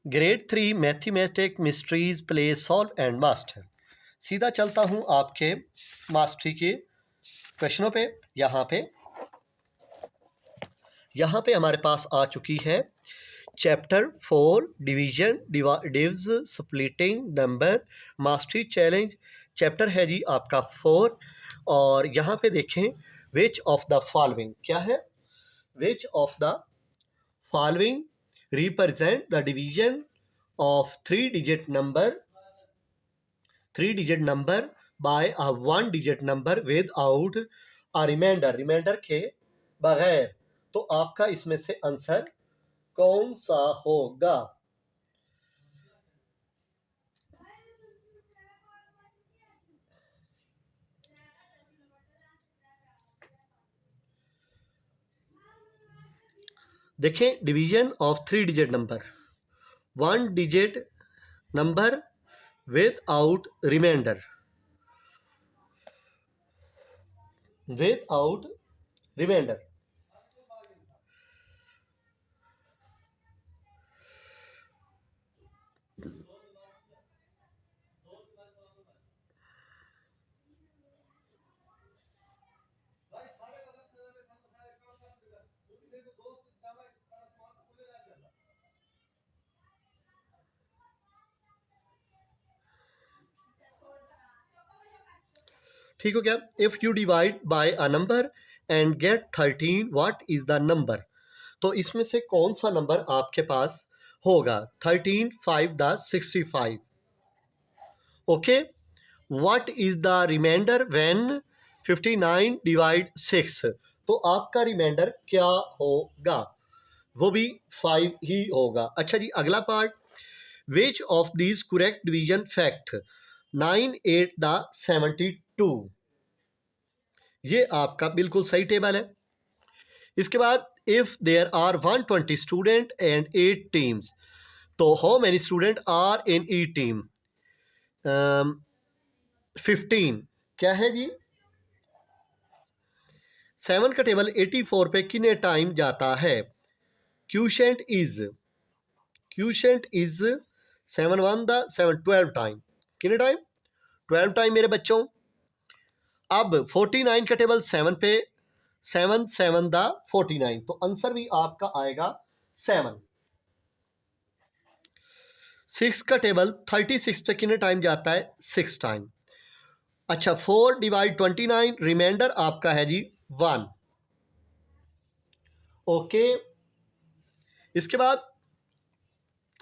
Grade 3 mathematic mysteries play solve and master. सीधा चलता हूँ आपके मास्टरी के क्वेश्चनों पे। यहाँ पे हमारे पास आ चुकी है chapter 4 division divs splitting number mastery challenge. Chapter है जी आपका 4। और यहाँ पे देखें विच ऑफ द फॉलोइंग क्या है, which of the following represent the division of three digit number by a one digit number without a remainder के बगैर। तो आपका इसमें से आंसर कौन सा होगा? देखें division of three digit number, one digit number without remainder, ठीक हो क्या? If you divide by a number and get 13 what is the number. तो इसमें से कौन सा नंबर आपके पास होगा? 13 5 the 65। Okay, what is the remainder when 59 divide 6। तो आपका रिमाइंडर क्या होगा? वो भी 5 ही होगा। अच्छा जी, अगला part, which of this correct division fact 9 8 the 72। ये आपका बिल्कुल सही टेबल है। इसके बाद if there are 120 student and 8 teams, तो how many student are in each team? 15 क्या है जी? 7 का टेबल 84 पे कितने टाइम जाता है? Quotient is 7 1 the 7 12 time. कितने टाइम? 12 टाइम मेरे बच्चों। अब 49 का टेबल 7 पे 7 7 द 49, तो आंसर भी आपका आएगा 7। 6 का टेबल 36 पे कितने टाइम जाता है? 6 टाइम। अच्छा, 4 डिवाइड 29, रिमाइंडर आपका है जी 1। ओके, इसके बाद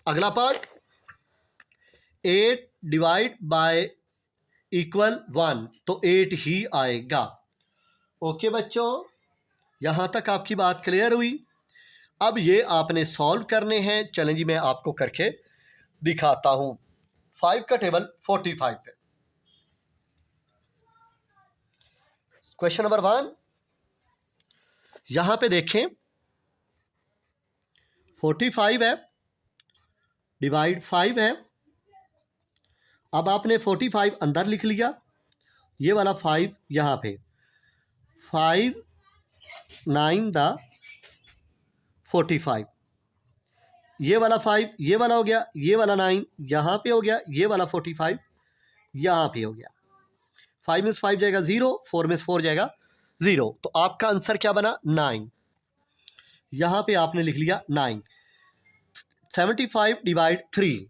अगला पार्ट, 8 डिवाइड बाय इक्वल 1, तो 8 ही आएगा। ओके बच्चों, यहां तक आपकी बात क्लियर हुई। अब ये आपने सॉल्व करने हैं। चलें जी, मैं आपको करके दिखाता हूं। 5 का टेबल 45 पे, क्वेश्चन नंबर 1 यहां पे देखें 45 है, डिवाइड 5 है। अब आपने 45 अंदर लिख लिया, ये वाला 5 यहाँ पे, 5 9 द 45, ये वाला 5 ये वाला हो गया, ये वाला 9 यहाँ पे हो गया, ये वाला 45 यहाँ पे हो गया। 5 में 5 जाएगा 0, 4 में 4 जाएगा 0, तो आपका आंसर क्या बना? 9। यहाँ पे आपने लिख लिया 9। 75 डिवाइड 3,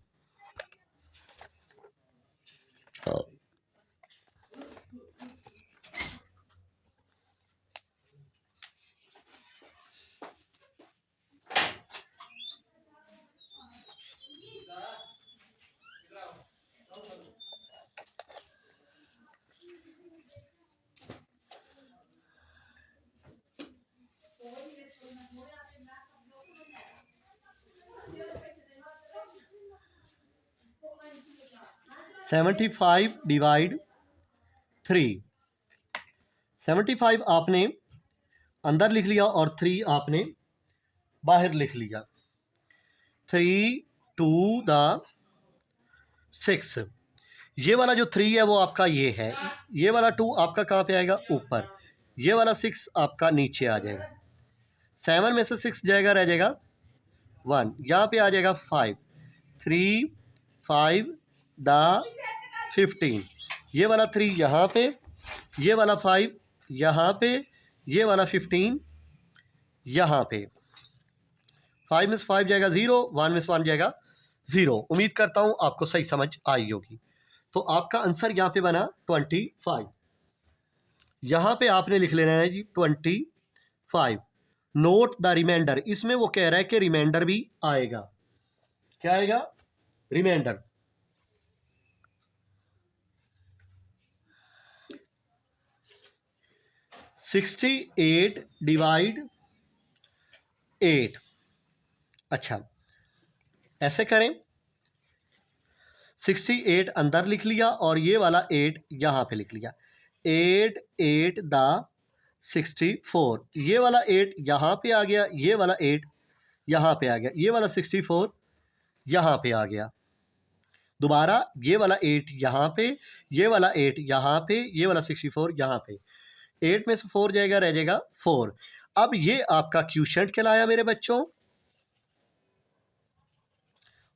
75 डिवाइड 3, 75 आपने अंदर लिख लिया और 3 आपने बाहर लिख लिया। 3 2 द 6, ये वाला जो 3 है वो आपका ये है, ये वाला 2 आपका कहाँ पे आएगा? ऊपर। ये वाला 6 आपका नीचे आ जाएगा। 7 में से 6 जाएगा, रह जाएगा 1, यहाँ पे आ जाएगा 5। 3 5 द 15, ये वाला 3 यहाँ पे, ये वाला 5 यहाँ पे, ये वाला 15 यहाँ पे। 5 में से 5 जाएगा 0, 1 में से 1 जाएगा 0। उम्मीद करता हूँ आपको सही समझ आई होगी। तो आपका आंसर यहाँ पे बना 25। यहाँ पे आपने लिख लेना है जी 25। नोट द रिमाइंडर, इसमें वो कह रहा है कि रिमाइंडर भी आएगा। क्या आएगा? रिमाइंडर। (68 डिवाइड 8). अच्छा, ऐसे करें, 68 अंदर लिख लिया और ये वाला 8 यहाँ पे लिख लिया। 8 8 द 64, ये वाला 8 यहाँ पे आ गया, ये वाला 8 यहाँ पे आ गया, ये वाला 64 यहाँ पे आ गया। दोबारा ये वाला 8 यहाँ पे, ये वाला 8 यहाँ पे, ये वाला 64 यहाँ पे। 8 में से 4 जाएगा, रह जाएगा 4। अब ये आपका क्वोशिएंट कहलाया मेरे बच्चों,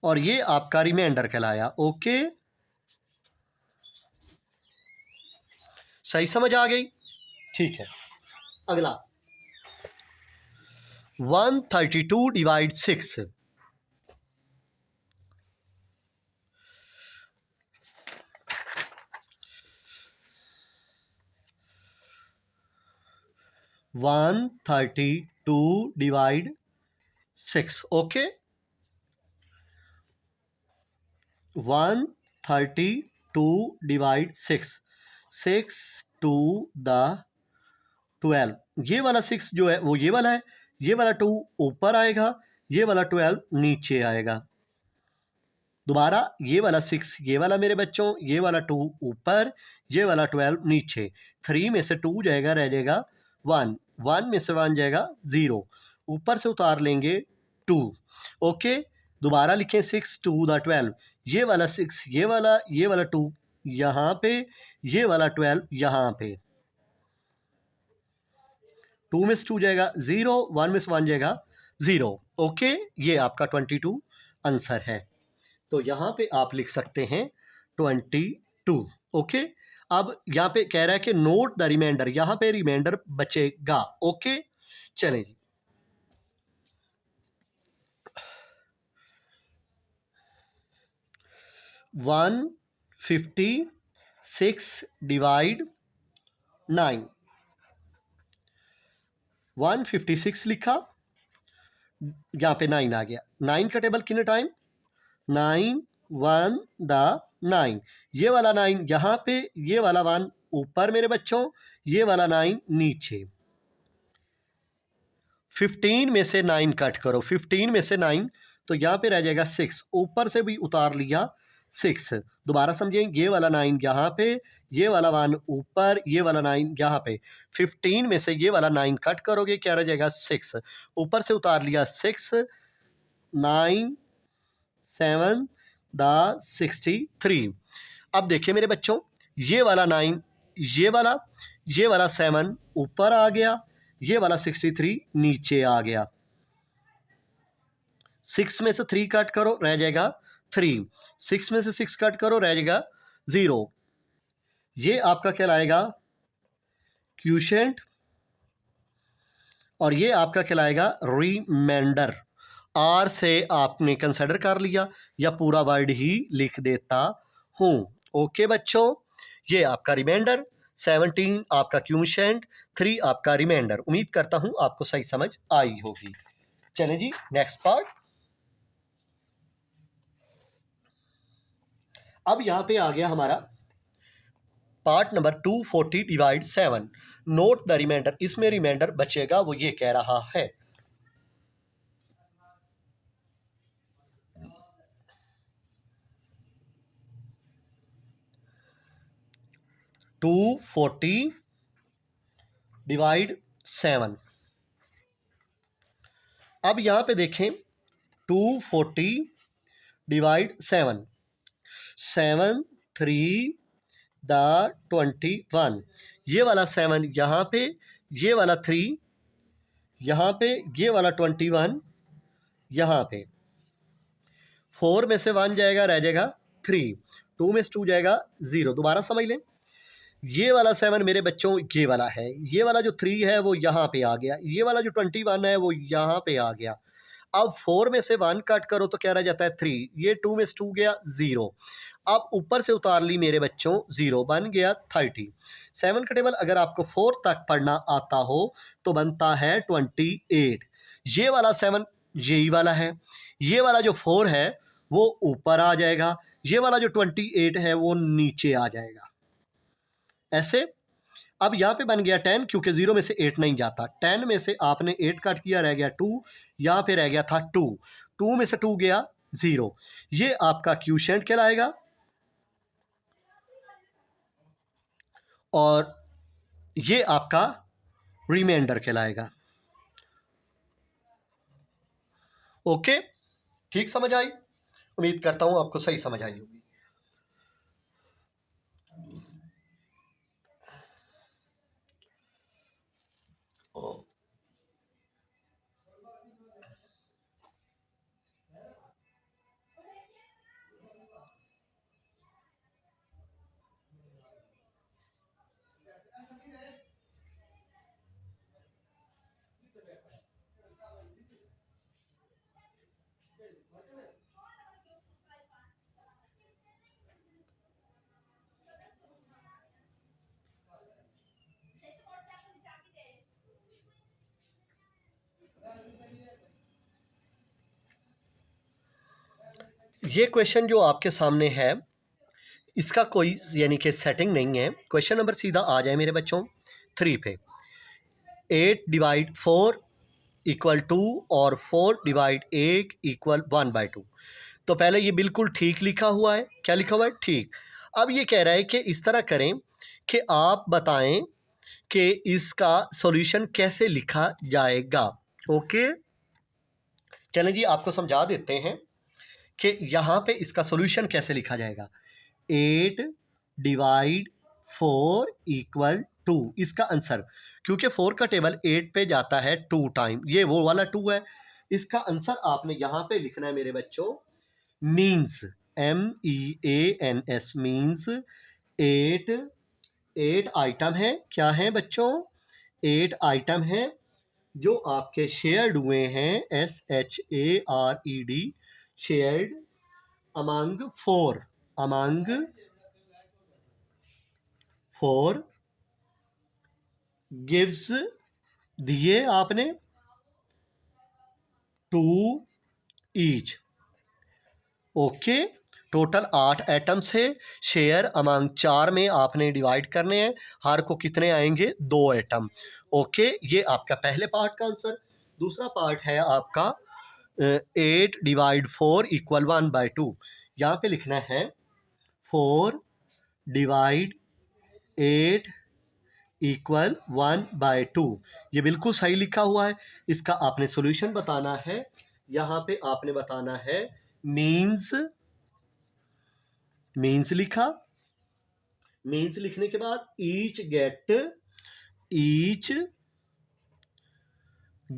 और ये आपका रिमाइंडर कहलाया। ओके, सही समझ आ गई? ठीक है। अगला 132 divide 6। One 32 divide 6। Okay, 132 divide 6, 6 2 the 12। ये वाला 6 जो है वो ये वाला है, ये वाला 2 ऊपर आएगा, ये वाला 12 नीचे आएगा। दोबारा ये वाला 6, ये वाला मेरे बच्चों, ये वाला 2 ऊपर, ये वाला 12 नीचे। 3 में से 2 जाएगा, रह जाएगा 1, 1 में से 1 जाएगा 0, ऊपर से उतार लेंगे 2। ओके, दोबारा लिखें 6 2 द 12, ये वाला 6, ये वाला 2 यहाँ पे, ये वाला 12 यहाँ पे। 2 में से 2 जाएगा 0, 1 में से 1 जाएगा 0। ओके, ये आपका 22 आंसर है। तो यहाँ पे आप लिख सकते हैं 22। ओके, अब यहाँ पे कह रहा है कि नोट द रिमाइंडर, यहाँ पे रिमाइंडर बचेगा। ओके, चलें जी। One 56 divide 9। 156 लिखा, यहाँ पे 9 आ गया। 9 का टेबल कितने टाइम? 9 1 द 9, ये वाला 9 यहाँ पे, ये वाला 1 ऊपर मेरे बच्चों, ये वाला 9 नीचे। 15 में से 9 कट करो, 15 में से 9, तो यहाँ पे रह जाएगा 6, ऊपर से भी उतार लिया 6। दोबारा समझें, ये वाला 9 यहाँ पे, ये वाला 1 ऊपर, ये वाला 9 यहाँ पे। 15 में से ये वाला 9 कट करोगे, क्या रह जाएगा? 6, ऊपर से उतार लिया 6, 9 7 द 63। अब देखिए मेरे बच्चों, ये वाला 9, ये वाला 7 ऊपर आ गया, ये वाला 63 नीचे आ गया। 6 में से 3 कट करो, रह जाएगा 3। 6 में से 6 कट करो, रह जाएगा 0। ये आपका कहलाएगा क्वोशिएंट, और ये आपका कहलाएगा रिमाइंडर। आर से आपने कंसिडर कर लिया, या पूरा वर्ड ही लिख देता हूँ। ओके बच्चों, ये आपका रिमाइंडर, 17 आपका क्वोशिएंट, 3 आपका रिमाइंडर। उम्मीद करता हूँ आपको सही समझ आई होगी। चलें जी, नेक्स्ट पार्ट। अब यहाँ पे आ गया हमारा part number 240 divide 7। Note the remainder, इसमें रिमाइंडर बचेगा, वो ये कह रहा है। Two 40 divide 7। अब यहाँ पे देखें, 240 डिवाइड 7, 7 3 द 21, ये वाला 7 यहाँ पे, ये वाला 3 यहाँ पे, ये वाला 21 यहाँ पे। 4 में से 1 जाएगा, रह जाएगा 3, 2 में से 2 जाएगा 0। दोबारा समझ लें, ये वाला 7 मेरे बच्चों ये वाला है, ये वाला जो 3 है वो यहाँ पे आ गया, ये वाला जो 21 है वो यहाँ पे आ गया। अब 4 में से 1 कट करो तो क्या रह जाता है 3, ये 2 में से 2 गया 0। अब ऊपर से उतार ली मेरे बच्चों 0, बन गया 30। 7 का टेबल अगर आपको 4 तक पढ़ना आता हो तो बनता है 28। ये वाला 7 यही वाला है, ये वाला जो 4 है वो ऊपर आ जाएगा, ये वाला जो 28 है वो नीचे आ जाएगा। ऐसे अब यहाँ पे बन गया 10, क्योंकि 0 में से 8 नहीं जाता। 10 में से आपने 8 कट किया, रह गया 2, यहाँ पे रह गया था 2, 2 में से 2 गया 0। ये आपका क्वोशिएंट कहलाएगा और ये आपका रिमाइंडर कहलाएगा। ओके, ठीक समझ आई? उम्मीद करता हूँ आपको सही समझ आई होगी। ये क्वेश्चन जो आपके सामने है इसका कोई यानी कि सेटिंग नहीं है। क्वेश्चन नंबर सीधा आ जाए मेरे बच्चों 3 पे। 8 डिवाइड 4 इक्वल 2 और 4 डिवाइड 8 इक्वल 1/2। तो पहले ये बिल्कुल ठीक लिखा हुआ है। क्या लिखा हुआ है? ठीक। अब ये कह रहा है कि इस तरह करें कि आप बताएं कि इसका सॉल्यूशन कैसे लिखा जाएगा। ओके, चलें जी आपको समझा देते हैं कि यहाँ पे इसका सॉल्यूशन कैसे लिखा जाएगा। 8 डिवाइड 4 इक्वल 2, इसका आंसर, क्योंकि 4 का टेबल 8 पे जाता है 2 टाइम, ये वो वाला 2 है। इसका आंसर आपने यहाँ पे लिखना है मेरे बच्चों, मीन्स MEANS मीन्स 8 आइटम है। क्या है बच्चों? 8 आइटम है जो आपके शेयर्ड हुए हैं, SHARED, शेयर्ड अमंग 4 गिव्स, दिए आपने 2 ईच। ओके, टोटल 8 एटम्स है, शेयर अमंग 4 में आपने डिवाइड करने हैं, हर को कितने आएंगे? 2 एटम। ओके, ये आपका पहले पार्ट का आंसर। दूसरा पार्ट है आपका 8 डिवाइड 4 इक्वल 1/2। यहाँ पे लिखना है 4 डिवाइड 8 इक्वल 1/2। ये बिल्कुल सही लिखा हुआ है। इसका आपने सॉल्यूशन बताना है। यहाँ पे आपने बताना है मीन्स लिखा। मीन्स लिखने के बाद ईच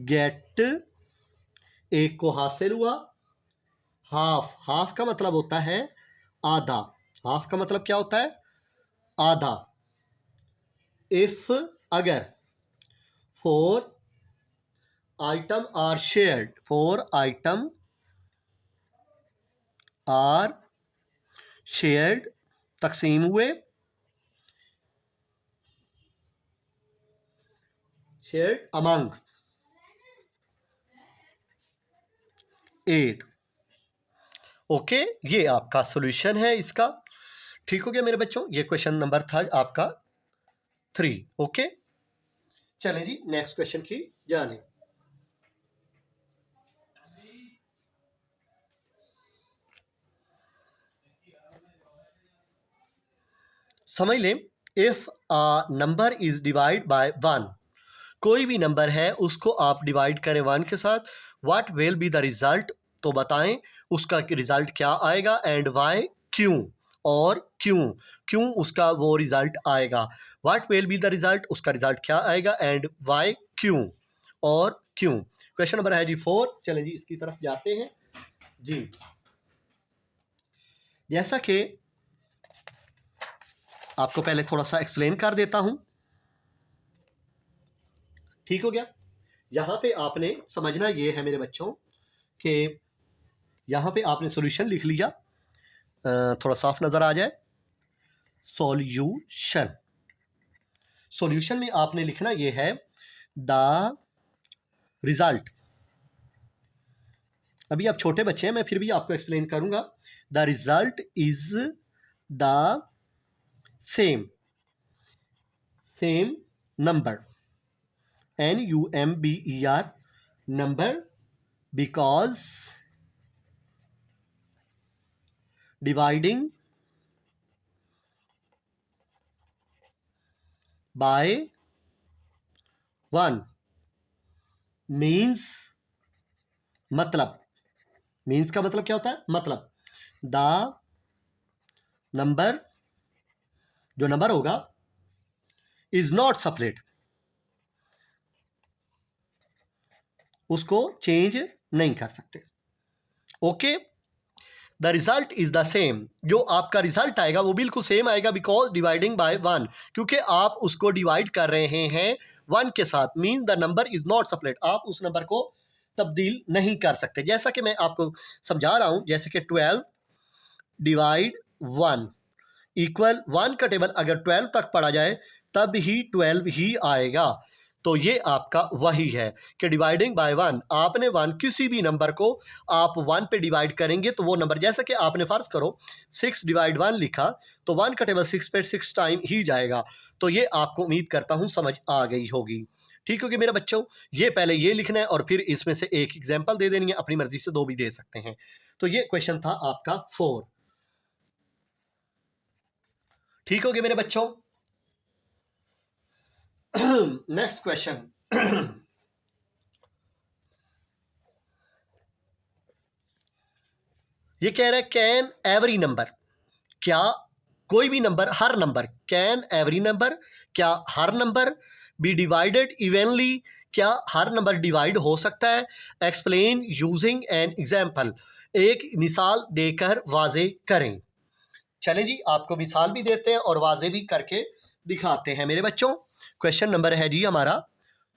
गेट एक को हासिल हुआ। हाफ का मतलब होता है आधा। हाफ का मतलब क्या होता है? आधा। इफ, अगर 4 item are shared, 4 item are shared, तकसीम हुए, शेयर्ड अमंग 8। ओके, ये आपका सॉल्यूशन है इसका। ठीक हो गया मेरे बच्चों, ये क्वेश्चन नंबर था आपका 3। ओके, चलें जी नेक्स्ट क्वेश्चन की जाने। समझ लें, if a number is divide by 1, कोई भी नंबर है उसको आप डिवाइड करें 1 के साथ, what will be the result, तो बताएं उसका रिजल्ट क्या आएगा, एंड वाई, क्यों, और क्यों उसका वो रिजल्ट आएगा। What will be the result, उसका रिजल्ट क्या आएगा, एंड वाई, क्यों, और क्यों। क्वेश्चन नंबर है जी 4। चलें जी इसकी तरफ जाते हैं जी। जैसा कि आपको पहले थोड़ा सा एक्सप्लेन कर देता हूं, ठीक हो गया। यहां पे आपने समझना ये है मेरे बच्चों कि यहां पे आपने सॉल्यूशन लिख लिया, थोड़ा साफ नजर आ जाए। सॉल्यूशन, सॉल्यूशन में आपने लिखना ये है द रिजल्ट। अभी आप छोटे बच्चे हैं, मैं फिर भी आपको एक्सप्लेन करूंगा। The result is the same number, NUMBER, number, because dividing by 1 means, मतलब, मीन्स का मतलब क्या होता है? मतलब। द नंबर, जो नंबर होगा, इज नॉट सेपरेट, उसको चेंज नहीं कर सकते। Okay, the result is the same, जो आपका रिजल्ट आएगा वो बिल्कुल सेम आएगा, बिकॉज डिवाइडिंग बाय 1, क्योंकि आप उसको डिवाइड कर रहे हैं 1 के साथ। Mean the number is not separate, आप उस नंबर को तब्दील नहीं कर सकते। जैसा कि मैं आपको समझा रहा हूं, जैसे कि 12 डिवाइड 1 इक्वल 1 का टेबल अगर 12 तक पढ़ा जाए तब ही 12 ही आएगा। तो ये आपका वही है कि डिवाइडिंग बाय 1, आपने 1 किसी भी नंबर को आप 1 पे डिवाइड करेंगे तो वो नंबर, जैसा कि आपने फर्ज करो 6 डिवाइड 1 लिखा तो 1 का टेबल 6 पे 6 टाइम ही जाएगा। तो ये आपको उम्मीद करता हूँ समझ आ गई होगी। ठीक होगी मेरे बच्चों, ये पहले ये लिखना है और फिर इसमें से एक एग्जाम्पल दे देनी है, अपनी मर्जी से 2 भी दे सकते हैं। तो ये क्वेश्चन था आपका 4। ठीक हो गया मेरे बच्चों। नेक्स्ट क्वेश्चन, ये कह रहा है कैन एवरी नंबर, क्या कोई भी number, her number, can every number, क्या हर नंबर बी डिवाइडेड इवनली, क्या हर नंबर डिवाइड हो सकता है? एक्सप्लेन यूजिंग एन एग्जाम्पल, एक मिसाल देकर वाजे करें। चलें जी, आपको मिसाल भी देते हैं और वाजे भी करके दिखाते हैं मेरे बच्चों। क्वेश्चन नंबर है जी हमारा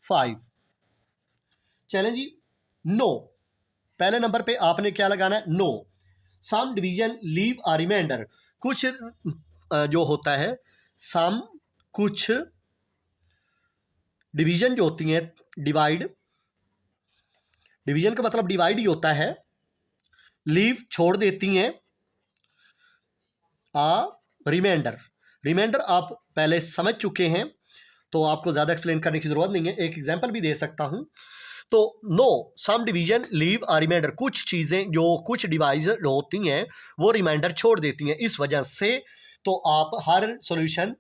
5। चलें जी, नो, पहले नंबर पे आपने क्या लगाना है? No. Some division leave a remainder, कुछ जो होता है सम, कुछ डिवीजन जो होती हैं, डिवाइड, डिवीजन का मतलब डिवाइड ही होता है, लीव छोड़ देती हैं, आ रिमाइंडर, रिमाइंडर आप पहले समझ चुके हैं तो आपको ज़्यादा एक्सप्लेन करने की ज़रूरत नहीं है, एक एग्जांपल भी दे सकता हूं। तो no some division leave a remainder, कुछ चीज़ें जो कुछ डिवाइजर होती हैं वो रिमाइंडर छोड़ देती हैं, इस वजह से तो आप हर सॉल्यूशन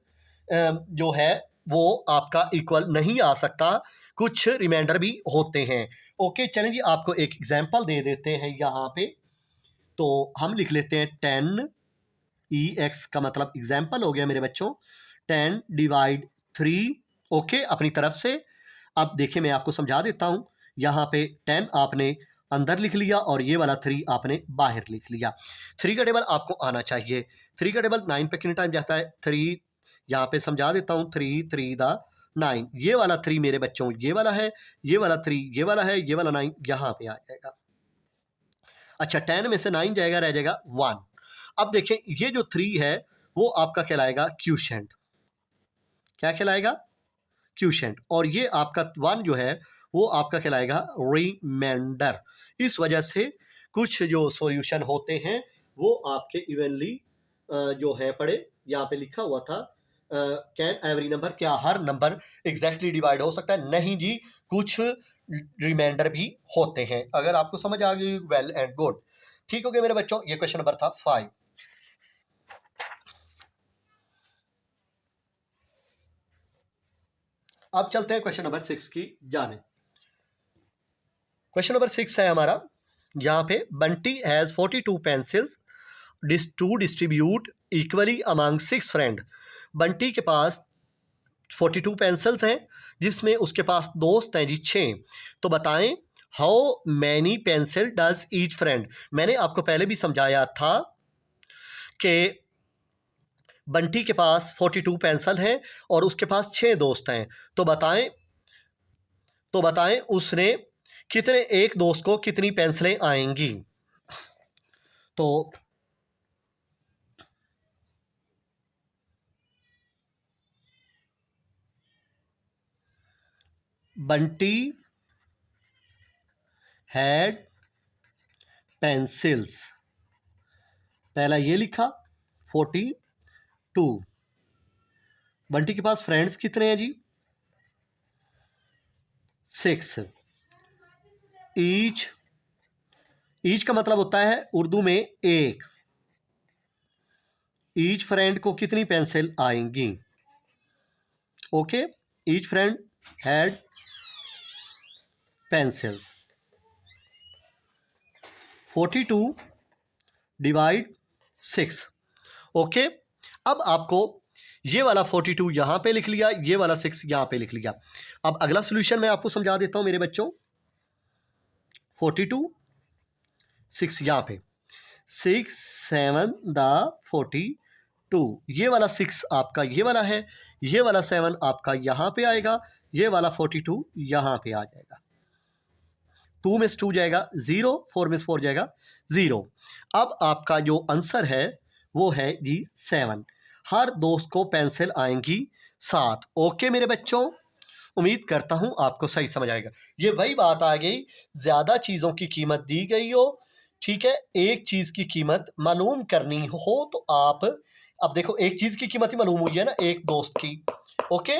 जो है वो आपका इक्वल नहीं आ सकता, कुछ रिमाइंडर भी होते हैं। ओके, चलें जी, आपको एक एग्जांपल दे देते हैं यहाँ पे। तो हम लिख लेते हैं 10 EX का मतलब एग्जाम्पल हो गया मेरे बच्चों 10 डिवाइड 3। ओके, अपनी तरफ से। अब देखिए मैं आपको समझा देता हूं, यहाँ पे 10 आपने अंदर लिख लिया और ये वाला 3 आपने बाहर लिख लिया। 3 का टेबल आपको आना चाहिए। 3 का टेबल 9 पे कितने टाइम जाता है? 3, यहाँ पे समझा देता हूँ, 3 3 दा 9, ये वाला 3 मेरे बच्चों ये वाला है, ये वाला 3 ये वाला है, ये वाला 9 यहाँ पे आ जाएगा। अच्छा, 10 में से 9 जाएगा, रह जाएगा 1। अब देखें ये जो 3 है वो आपका कहलाएगा क्यूशेंट, क्या कहलाएगा? क्यूशेंट। और ये आपका 1 जो है वो आपका कहलाएगा रिमाइंडर। इस वजह से कुछ जो सॉल्यूशन होते हैं वो आपके इवनली जो है पड़े, यहाँ पे लिखा हुआ था कैन एवरी नंबर, क्या हर नंबर एग्जैक्टली डिवाइड हो सकता है? नहीं जी, कुछ रिमाइंडर भी होते हैं। अगर आपको समझ आ गई, वेल एंड गुड। ठीक हो गया मेरे बच्चों, ये क्वेश्चन नंबर था 5। अब चलते हैं क्वेश्चन नंबर 6 की जाने। क्वेश्चन नंबर 6 है हमारा, यहाँ पे Bunty has 42 pencils to distribute equally among 6 friend. Bunty के पास 42 पेंसिल्स हैं जिसमें उसके पास दोस्त हैं जी 6। तो बताएं how many pencil does each friend. मैंने आपको पहले भी समझाया था कि बंटी के पास 42 पेंसिल हैं और उसके पास 6 दोस्त हैं, तो बताएं उसने कितने, एक दोस्त को कितनी पेंसिलें आएंगी। तो बंटी हैड पेंसिल्स, पहला ये लिखा 42। बंटी के पास फ्रेंड्स कितने हैं जी? 6। ईच का मतलब होता है उर्दू में एक। ईच फ्रेंड को कितनी पेंसिल आएंगी? Okay, each friend had pencil. 42 divide 6। Okay, अब आपको ये वाला 42 यहाँ पे लिख लिया, ये वाला 6 यहाँ पे लिख लिया। अब अगला सोल्यूशन मैं आपको समझा देता हूँ मेरे बच्चों। 42 6 यहाँ पे, 6 7 दा 42, ये वाला 6 आपका ये वाला है, ये वाला 7 आपका यहाँ पे आएगा, ये वाला 42 यहाँ पे आ जाएगा। 2 में से 2 जाएगा 0, 4 में से 4 जाएगा 0। अब आपका जो आंसर है वो है जी 7। हर दोस्त को पेंसिल आएंगी 7। ओके मेरे बच्चों, उम्मीद करता हूँ आपको सही समझ आएगा। ये वही बात आ गई, ज़्यादा चीज़ों की कीमत दी गई हो, ठीक है, एक चीज़ की कीमत मालूम करनी हो तो आप, अब देखो एक चीज़ की कीमत ही मालूम हुई है ना, एक दोस्त की। ओके,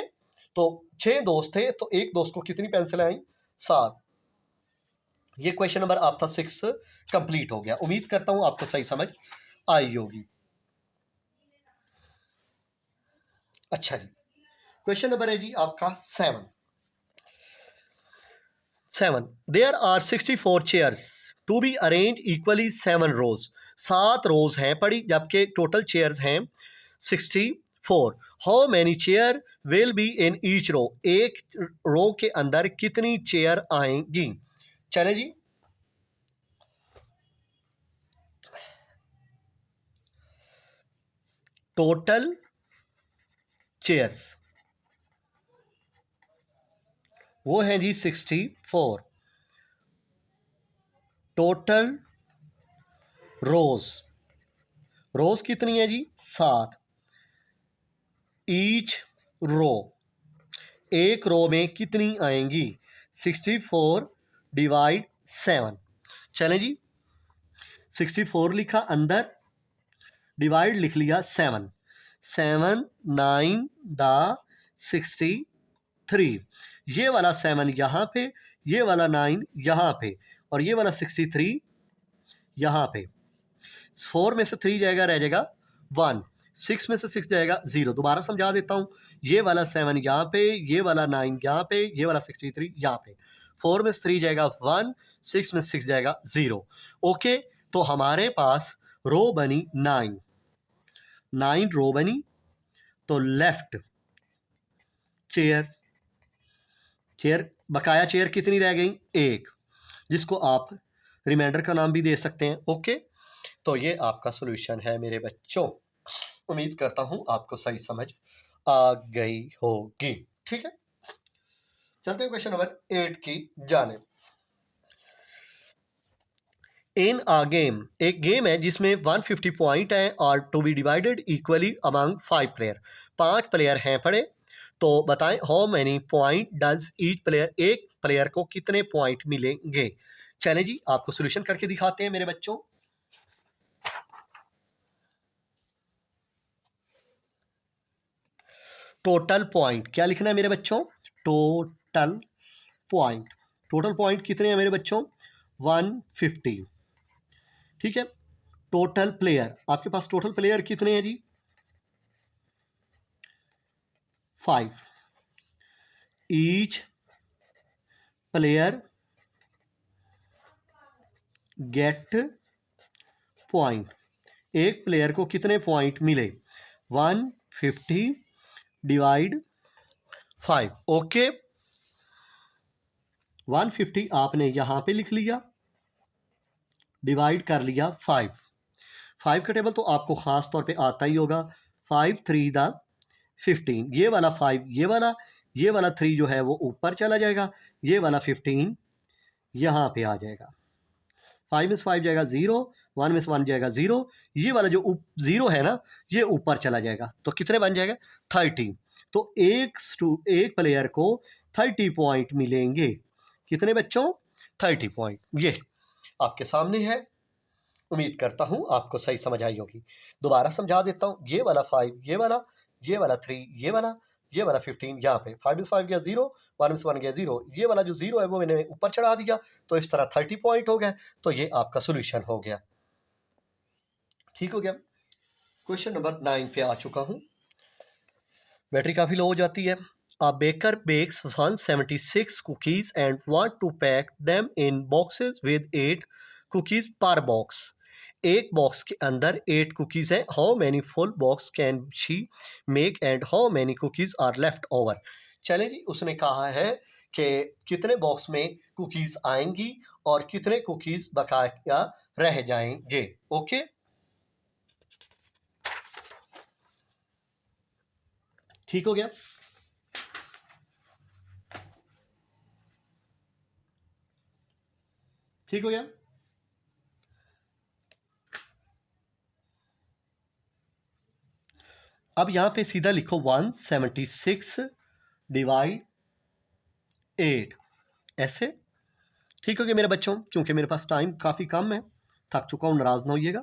तो 6 दोस्त थे तो एक दोस्त को कितनी पेंसिल आई? 7। ये क्वेश्चन नंबर आपका 6 कंप्लीट हो गया। उम्मीद करता हूं आपको सही समझ आई होगी। अच्छा जी, क्वेश्चन नंबर है जी आपका 7। There are 64 chairs to be arrange equally 7 rows. 7 rows हैं पड़ी, जबकि टोटल चेयर्स हैं 64। How many chair will be in each row? एक रो के अंदर कितनी चेयर आएंगी? चले जी, टोटल चेयर्स वो है जी 64। टोटल रोज कितनी है जी? 7। ईच रो, एक रो में कितनी आएंगी? 64 डिवाइड 7। चलें जी, 64 लिखा अंदर, डिवाइड लिख लिया 7। 7 9 दा 63। ये वाला 7 यहाँ पे, ये वाला 9 यहाँ पे, और ये वाला 63 यहाँ पे। 4 में से 3 जाएगा, रह जाएगा 1। 6 में से 6 जाएगा 0। दोबारा समझा देता हूँ, ये वाला 7 यहाँ पे, ये वाला 9 यहाँ पे, ये वाला 63 यहाँ पे। 4 में से 3 जाएगा 1, 6 में से 6 जाएगा 0। ओके, तो हमारे पास रो बनी 9 रो बनी। तो लेफ्ट चेयर बकाया चेयर कितनी रह गई? 1, जिसको आप रिमाइंडर का नाम भी दे सकते हैं। ओके, तो ये आपका सॉल्यूशन है मेरे बच्चों। उम्मीद करता हूं आपको सही समझ आ गई होगी। ठीक है, चलते हैं क्वेश्चन नंबर 8 की जानिब। इन अ गेम, एक गेम है जिसमें 150 पॉइंट हैं और to be divided equally among 5 player. 5 player हैं पड़े, तो बताएं how many point does each player, एक प्लेयर को कितने पॉइंट मिलेंगे? चलें जी, आपको सॉल्यूशन करके दिखाते हैं मेरे बच्चों। टोटल पॉइंट क्या लिखना है मेरे बच्चों? टोटल पॉइंट कितने हैं मेरे बच्चों? 150। ठीक है, टोटल प्लेयर, आपके पास टोटल प्लेयर कितने हैं जी? 5। ईच प्लेयर गेट पॉइंट, एक प्लेयर को कितने पॉइंट मिले? 150 डिवाइड 5। ओके, 150 आपने यहां पे लिख लिया, डिवाइड कर लिया 5। 5 का टेबल तो आपको ख़ास तौर पे आता ही होगा। 5 3 द 15, ये वाला 5 ये वाला 3 जो है वो ऊपर चला जाएगा, ये वाला 15 यहाँ पे आ जाएगा। 5 में से 5 जाएगा 0, 1 में से 1 जाएगा 0, ये वाला जो 0 है ना ये ऊपर चला जाएगा, तो कितने बन जाएगा 30। तो एक प्लेयर को 30 पॉइंट मिलेंगे। कितने बच्चों 30 पॉइंट। ये आपके सामने है, उम्मीद करता हूँ आपको सही समझ आई होगी। दोबारा समझा देता हूँ, ये वाला 5 ये वाला 3 ये वाला 15 यहाँ पे 5 में से 5 गया 0, 1 में से 1 गया 0, ये वाला जो 0 है वो मैंने ऊपर चढ़ा दिया, तो इस तरह 30 पॉइंट हो गया। तो ये आपका सोल्यूशन हो गया। ठीक हो गया। क्वेश्चन नंबर 9 पे आ चुका हूँ। बैटरी काफ़ी लो हो जाती है। A baker bakes 176 cookies and want to pack them in boxes with 8 cookies per box. एक बॉक्स के अंदर 8 कुकीज़ हैं। How many full box can she make and how many cookies are left over. चलें जी, उसने कहा है कि कितने बॉक्स में कुकीज़ आएंगी और कितने कुकीज़ बकाया रह जाएंगे। ओके, ठीक हो गया। ठीक हो गया। अब यहां पे सीधा लिखो 176 डिवाइड 8 ऐसे। ठीक हो गया मेरे बच्चों, क्योंकि मेरे पास टाइम काफ़ी कम है, थक चुका हूं, नाराज ना होइएगा।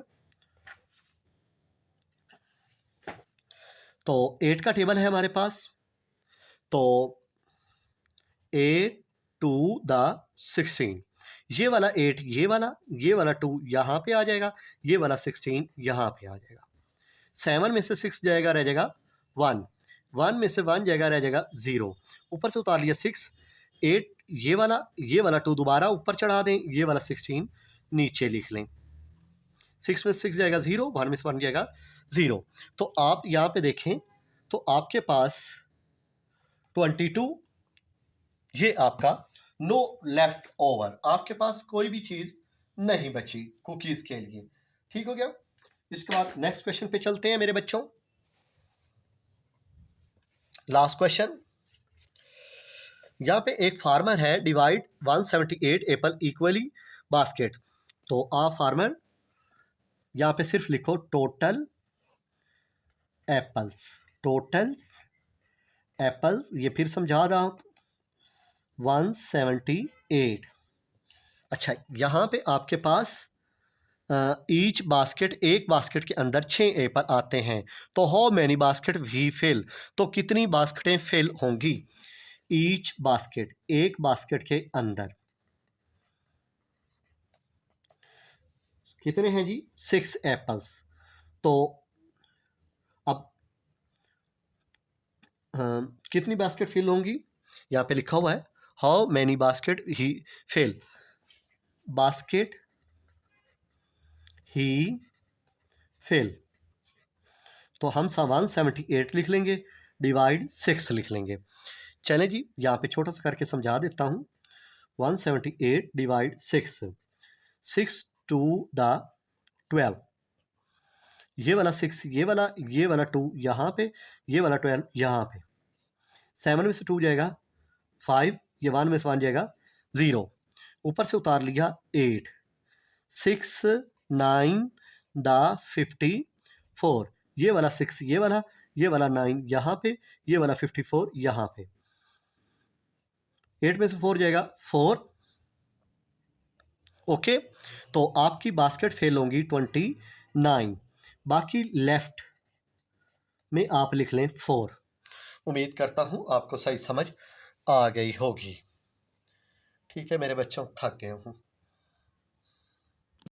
तो 8 का टेबल है हमारे पास, तो 8 टू द 16, ये वाला 8 ये वाला 2 यहाँ पे आ जाएगा, ये वाला 16 यहाँ पे आ जाएगा। 7 में से 6 जाएगा, रह जाएगा 1, 1 में से 1 जाएगा, रह जाएगा 0, ऊपर से उतार लिया 6, 8 ये वाला 2 दोबारा ऊपर चढ़ा दें, ये वाला 16 नीचे लिख लें। 6 में से 6 जाएगा 0, 1 में से 1 जाएगा 0। तो आप यहाँ पे देखें तो आपके पास 22, ये आपका नो लेफ्ट ओवर, आपके पास कोई भी चीज़ नहीं बची कुकीज़ के लिए। ठीक हो गया। इसके बाद नेक्स्ट क्वेश्चन पे चलते हैं मेरे बच्चों। लास्ट क्वेश्चन, यहाँ पे एक फार्मर है, डिवाइड 178 एप्पल इक्वली बास्केट। तो आ फार्मर, यहाँ पे सिर्फ लिखो टोटल एप्पल्स, टोटल्स एप्पल्स, ये फिर समझा रहा हूँ 178। अच्छा, यहाँ पे आपके पास ईच बास्केट, एक बास्केट के अंदर 6 एप्पल आते हैं, तो how many basket we fill, तो कितनी बास्केटें फिल होंगी। ईच बास्केट, एक बास्केट के अंदर कितने हैं जी 6 एप्पल्स। तो अब कितनी बास्केट फिल होंगी, यहाँ पे लिखा हुआ है how many basket he fill, basket he fill, तो हम 178 लिख लेंगे, डिवाइड 6 लिख लेंगे। चलें जी, यहाँ पे छोटा सा करके समझा देता हूँ। 178 डिवाइड 6, 6 टू द 12, ये वाला 6 ये वाला 2 यहाँ पे, ये वाला 12 यहाँ पे। 7 में से 2 जाएगा 5, ये 1 में से 1 जाएगा 0, ऊपर से उतार लिया 8, 6 9 द 54, ये वाला 6 ये वाला 9 यहाँ पे, ये वाला 54 यहाँ पे। 8 में से 4 जाएगा 4। ओके, तो आपकी बास्केट फेल होंगी 29, बाकी लेफ्ट में आप लिख लें 4। उम्मीद करता हूँ आपको सही समझ आ गई होगी। ठीक है मेरे बच्चों, थक गए हूँ।